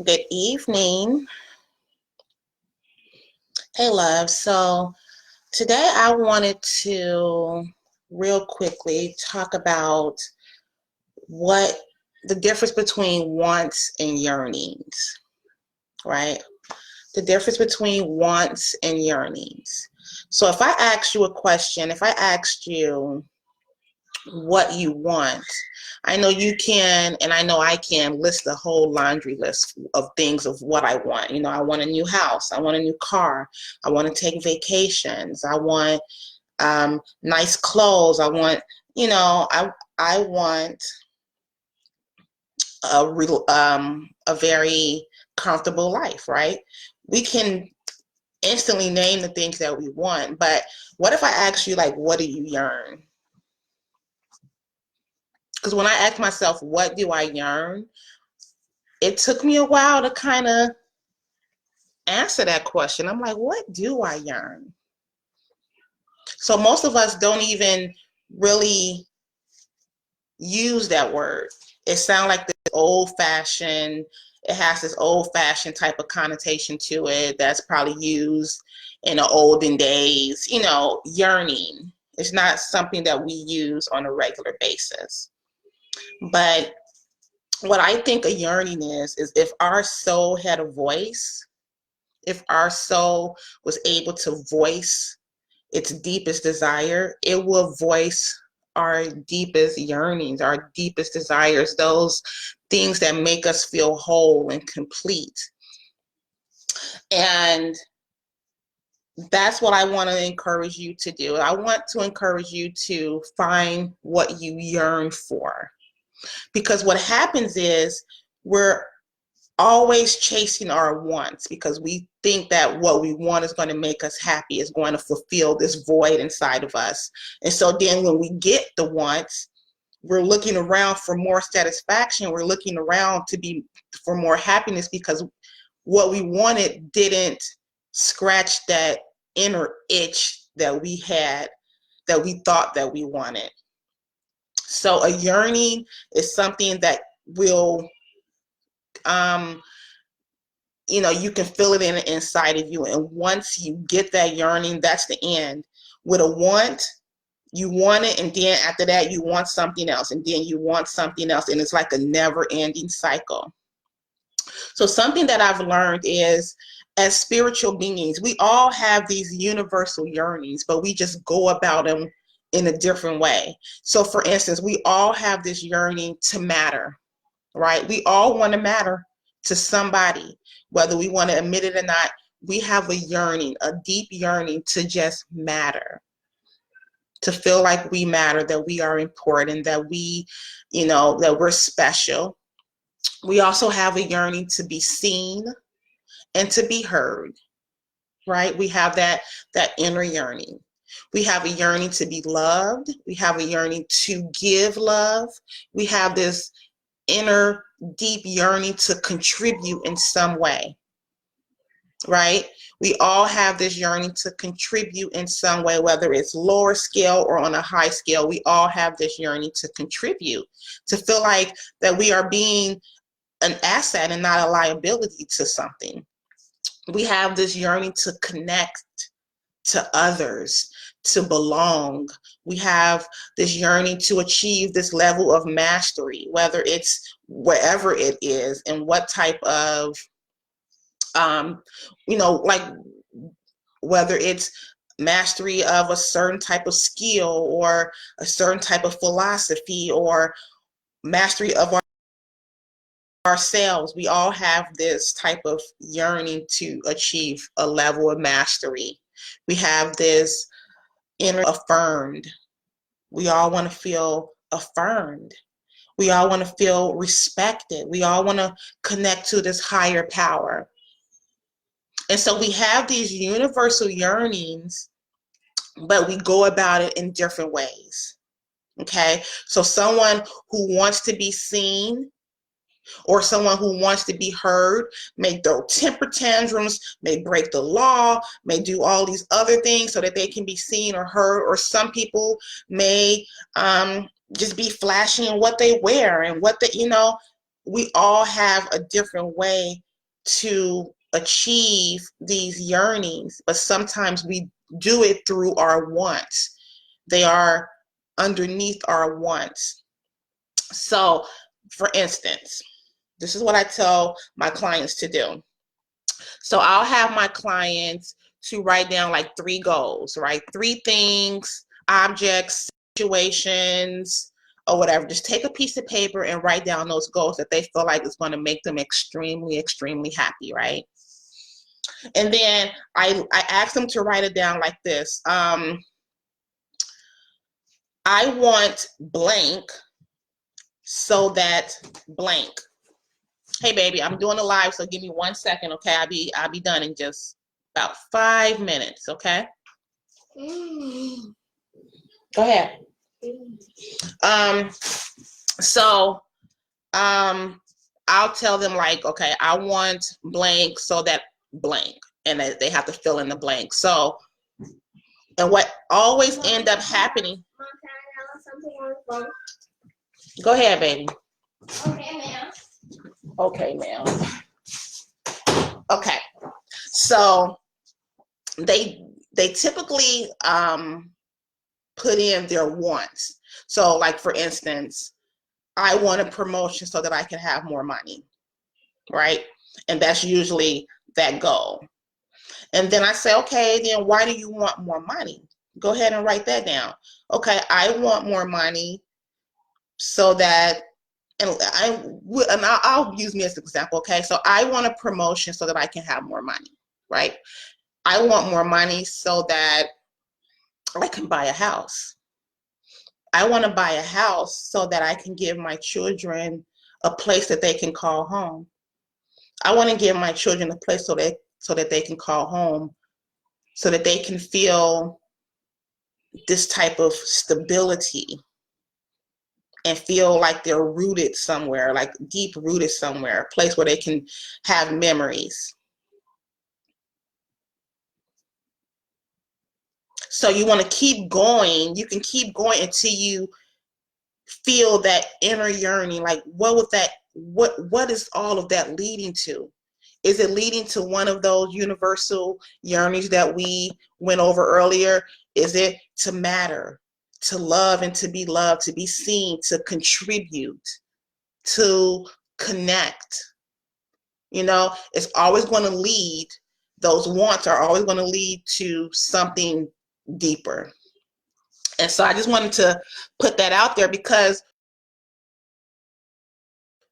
Good evening. Hey, love. So today I wanted to real quickly talk about what the difference between wants and yearnings, right? The difference between wants and yearnings. So if I asked you a question, if I asked you what you want, I know you can, and I know I can list a whole laundry list of things of what I want. I want a new house. I want a new car. I want to take vacations. I want nice clothes. I want, I want a very comfortable life, right? We can instantly name the things that we want, but what if I ask you, like, what do you yearn? Because when I ask myself, what do I yearn? It took me a while to kind of answer that question. I'm like, what do I yearn? So most of us don't even really use that word. It sounds like this old-fashioned, it has this old-fashioned type of connotation to it that's probably used in the olden days, yearning. It's not something that we use on a regular basis. But what I think a yearning is if our soul had a voice, if our soul was able to voice its deepest desire, it will voice our deepest yearnings, our deepest desires, those things that make us feel whole and complete. And that's what I want to encourage you to do. I want to encourage you to find what you yearn for. Because what happens is we're always chasing our wants because we think that what we want is going to make us happy, is going to fulfill this void inside of us. And so then when we get the wants, we're looking around for more satisfaction. We're looking around for more happiness because what we wanted didn't scratch that inner itch that we had, that we thought that we wanted. So a yearning is something that will you can feel it inside of you. And once you get that yearning, that's the end. With a want, you want it, and then after that, you want something else, and then you want something else, and it's like a never-ending cycle. So something that I've learned is, as spiritual beings, we all have these universal yearnings, but we just go about them in a different way. So for instance, we all have this yearning to matter, right? We all want to matter to somebody, whether we want to admit it or not. We have a yearning, a deep yearning to just matter, to feel like we matter, that we are important, that that we're special. We also have a yearning to be seen and to be heard, right? We have that inner yearning. We have a yearning to be loved. We have a yearning to give love. We have this inner deep yearning to contribute in some way, right? We all have this yearning to contribute in some way, whether it's lower scale or on a high scale. We all have this yearning to contribute, to feel like that we are being an asset and not a liability to something. We have this yearning to connect to others, to belong. We have this yearning to achieve this level of mastery, whether it's wherever it is and what type of, like whether it's mastery of a certain type of skill or a certain type of philosophy or mastery of ourselves. We all have this type of yearning to achieve a level of mastery. We have this inner affirmed. We all want to feel affirmed. We all want to feel respected. We all want to connect to this higher power. And so we have these universal yearnings, but we go about it in different ways. Okay? So someone who wants to be seen or someone who wants to be heard may throw temper tantrums, may break the law, may do all these other things so that they can be seen or heard. Or some people may just be flashy in what they wear and we all have a different way to achieve these yearnings, but sometimes we do it through our wants. They are underneath our wants. So, for instance, this is what I tell my clients to do. So I'll have my clients to write down like 3 goals, right? 3 things, objects, situations, or whatever. Just take a piece of paper and write down those goals that they feel like is going to make them extremely, extremely happy, right? And then I ask them to write it down like this. I want blank so that blank. Hey baby, I'm doing a live, so give me 1 second, okay? I'll be done in just about 5 minutes, okay? Go ahead. So I'll tell them like, okay, I want blank so that blank, and they have to fill in the blank. So, and what always end up happening. Go ahead, baby. Okay, ma'am. Okay, ma'am. Okay, so they typically put in their wants. So, like for instance, I want a promotion so that I can have more money, right? And that's usually that goal. And then I say, okay, then why do you want more money? Go ahead and write that down. Okay, I want more money so that, and I'll use me as an example, okay? So I want a promotion so that I can have more money, right? I want more money so that I can buy a house. I want to buy a house so that I can give my children a place that they can call home. I want to give my children a place so that they can call home, so that they can feel this type of stability and feel like they're rooted somewhere, like deep rooted somewhere, a place where they can have memories. So you want to keep going. You can keep going until you feel that inner yearning. Like what is all of that leading to? Is it leading to one of those universal yearnings that we went over earlier? Is it to matter, to love and to be loved, to be seen, to contribute, to connect? You know, it's always going to lead, those wants are always going to lead to something deeper. And so I just wanted to put that out there, because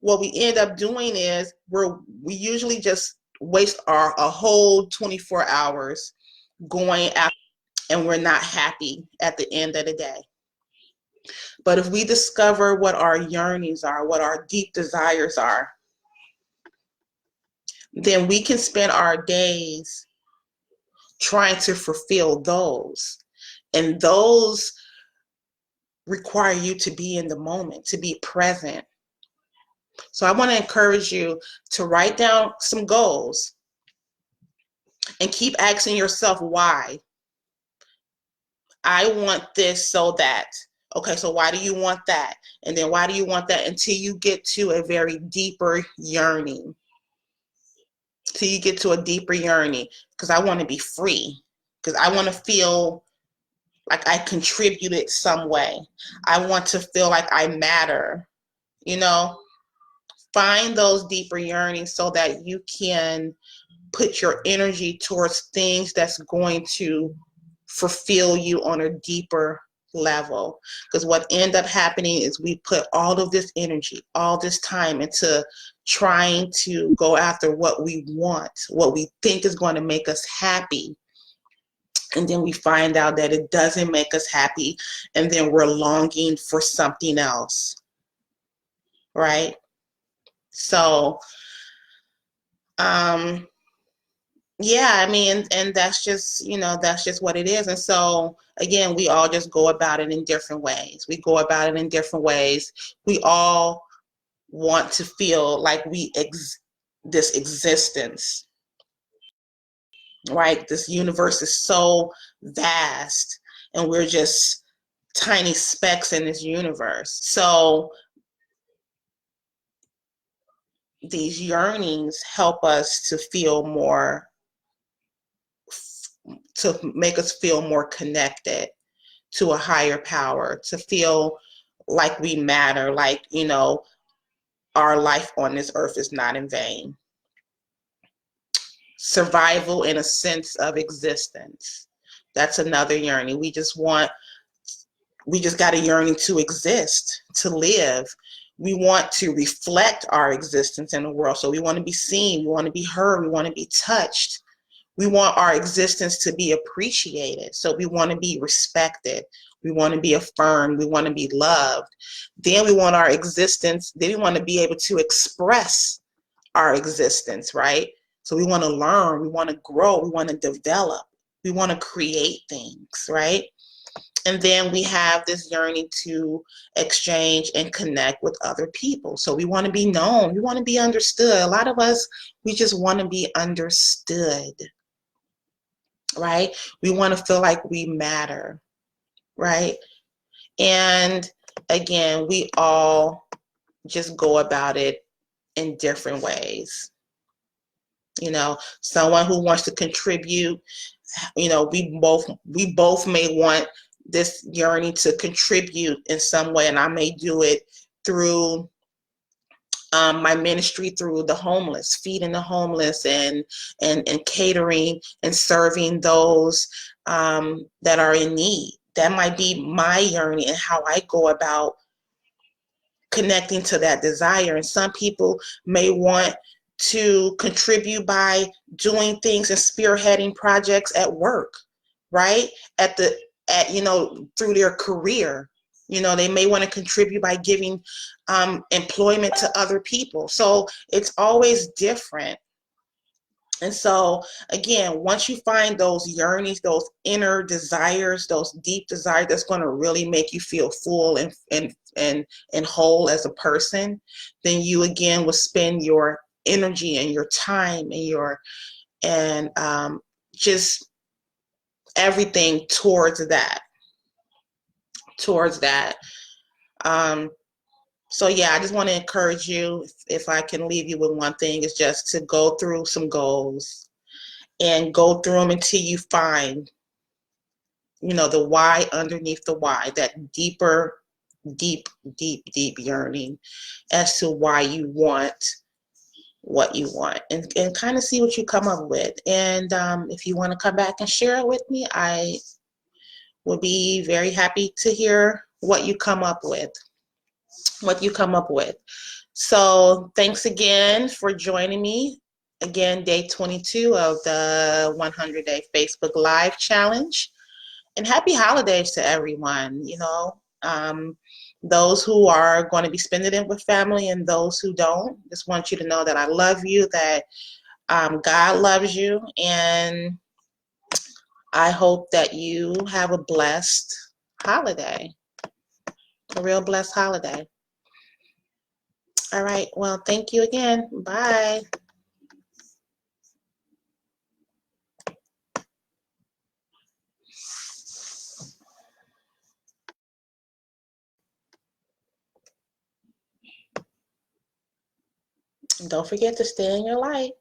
what we end up doing is we usually just waste a whole 24 hours going after, and we're not happy at the end of the day. But if we discover what our yearnings are, what our deep desires are, then we can spend our days trying to fulfill those. And those require you to be in the moment, to be present. So I want to encourage you to write down some goals and keep asking yourself why. I want this so that. Okay, so why do you want that? And then why do you want that, until you get to a very deeper yearning. Till you get to a deeper yearning, because I want to be free, because I want to feel like I contributed some way. I want to feel like I matter, you know. Find those deeper yearnings so that you can put your energy towards things that's going to fulfill you on a deeper level. Because what end up happening is we put all of this energy, all this time into trying to go after what we want, what we think is going to make us happy. And then we find out that it doesn't make us happy. And then we're longing for something else. Right? So, yeah, I mean, and that's just, that's just what it is. And so, again, we all just go about it in different ways. We go about it in different ways. We all want to feel like this existence, right? This universe is so vast, and we're just tiny specks in this universe. So these yearnings help us to feel more, to make us feel more connected to a higher power, to feel like we matter, like, our life on this earth is not in vain. Survival in a sense of existence. That's another yearning. We just got a yearning to exist, to live. We want to reflect our existence in the world. So we want to be seen, we want to be heard, we want to be touched. We want our existence to be appreciated. So we want to be respected. We want to be affirmed. We want to be loved. Then we want our existence, then we want to be able to express our existence, right? So we want to learn, we want to grow, we want to develop, we want to create things, right? And then we have this yearning to exchange and connect with other people. So we want to be known, we want to be understood. A lot of us, we just want to be understood, right? We want to feel like we matter, right? And again, we all just go about it in different ways. Someone who wants to contribute, we both may want this yearning to contribute in some way, and I may do it through my ministry, through the homeless, feeding the homeless, and catering and serving those that are in need. That might be my yearning and how I go about connecting to that desire. And some people may want to contribute by doing things and spearheading projects at work, right? Through their career. They may want to contribute by giving employment to other people. So it's always different. And so, again, once you find those yearnings, those inner desires, those deep desires, that's going to really make you feel full and whole as a person, then you again will spend your energy and your time and just everything towards that. So yeah, I just want to encourage you, if I can leave you with one thing, is just to go through some goals and go through them until you find, the why underneath the why, that deeper, deep, deep, deep yearning as to why you want what you want, and kind of see what you come up with. And if you want to come back and share it with me, I will be very happy to hear what you come up with. So thanks again for joining me. Again, day 22 of the 100-day Facebook Live Challenge. And happy holidays to everyone. Those who are going to be spending it with family and those who don't, just want you to know that I love you, that God loves you, and I hope that you have a blessed holiday, a real blessed holiday. All right. Well, thank you again. Bye. And don't forget to stay in your light.